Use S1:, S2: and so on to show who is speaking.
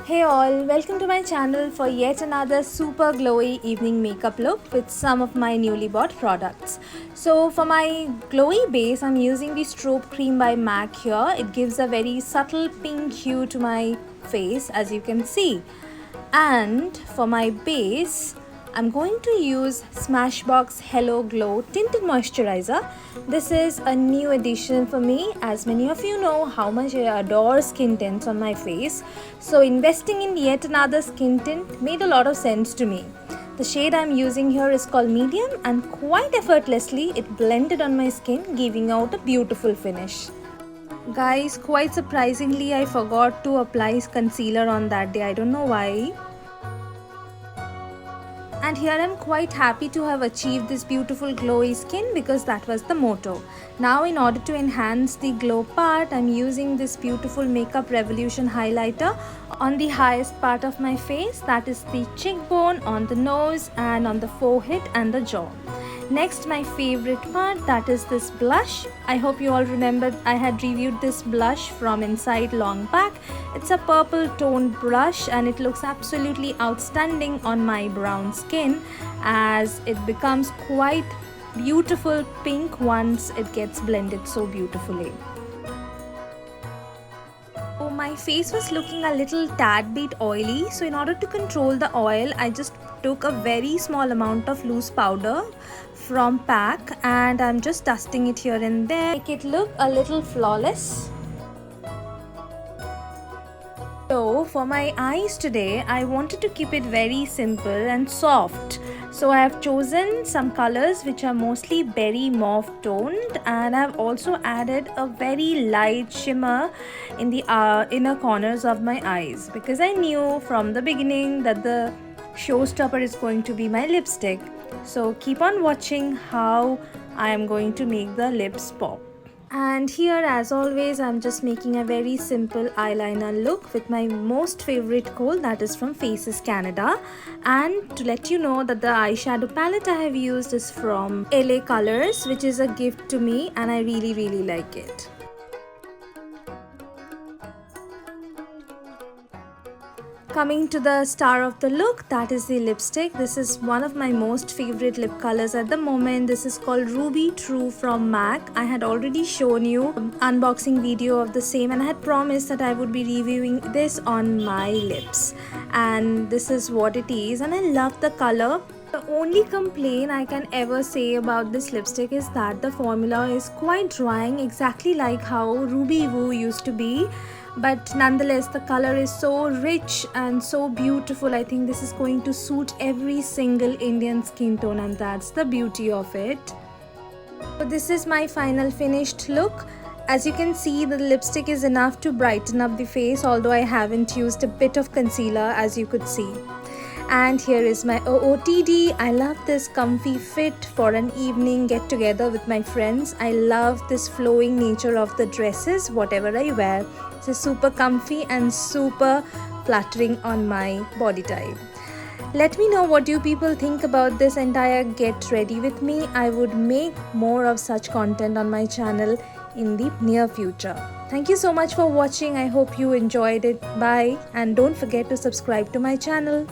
S1: Hey all, welcome to my channel for yet another super glowy evening makeup look with some of my newly bought products. So for my glowy base, I'm using the Strobe Cream by MAC here. It gives a very subtle pink hue to my face, as you can see. And for my base, I'm going to use Smashbox Halo Glow Tinted Moisturiser. This is a new addition for me, as many of you know how much I adore skin tints on my face. So investing in yet another skin tint made a lot of sense to me. The shade I'm using here is called Medium, and quite effortlessly it blended on my skin, giving out a beautiful finish. Guys, quite surprisingly I forgot to apply concealer on that day. I don't know why. And here I'm quite happy to have achieved this beautiful glowy skin because that was the motto. Now in order to enhance the glow part, I'm using this beautiful Makeup Revolution highlighter on the highest part of my face, that is the cheekbone, on the nose and on the forehead and the jaw. Next, my favorite part, that is this blush. I hope you all remember I had reviewed this blush from Inside long back. It's a purple toned blush and it looks absolutely outstanding on my brown skin as it becomes quite beautiful pink once it gets blended so beautifully. So my face was looking a little tad bit oily, so in order to control the oil, I just took a very small amount of loose powder from PAC and I'm just dusting it here and there, make it look a little flawless. So for my eyes today, I wanted to keep it very simple and soft. So I have chosen some colors which are mostly berry mauve toned, and I have also added a very light shimmer in the inner corners of my eyes because I knew from the beginning that the showstopper is going to be my lipstick. So keep on watching how I am going to make the lips pop. And here, as always, I'm just making a very simple eyeliner look with my most favorite kohl, that is from Faces Canada. And to let you know that the eyeshadow palette I have used is from LA Colors, which is a gift to me and I really like it. Coming to the star of the look, that is the lipstick. This is one of my most favorite lip colors at the moment. This is called Ruby True from MAC. I had already shown you an unboxing video of the same and I had promised that I would be reviewing this on my lips. And this is what it is, and I love the color. The only complaint I can ever say about this lipstick is that the formula is quite drying, exactly like how Ruby Woo used to be. But nonetheless, the color is so rich and so beautiful. I think this is going to suit every single Indian skin tone, and that's the beauty of it. So this is my final finished look. As you can see, the lipstick is enough to brighten up the face, although I haven't used a bit of concealer, as you could see. And here is my OOTD. I love this comfy fit for an evening get together with my friends. I love this flowing nature of the dresses, whatever I wear. It's super comfy and super flattering on my body type. Let me know what you people think about this entire get ready with me. I would make more of such content on my channel in the near future. Thank you so much for watching. I hope you enjoyed it. Bye, and don't forget to subscribe to my channel.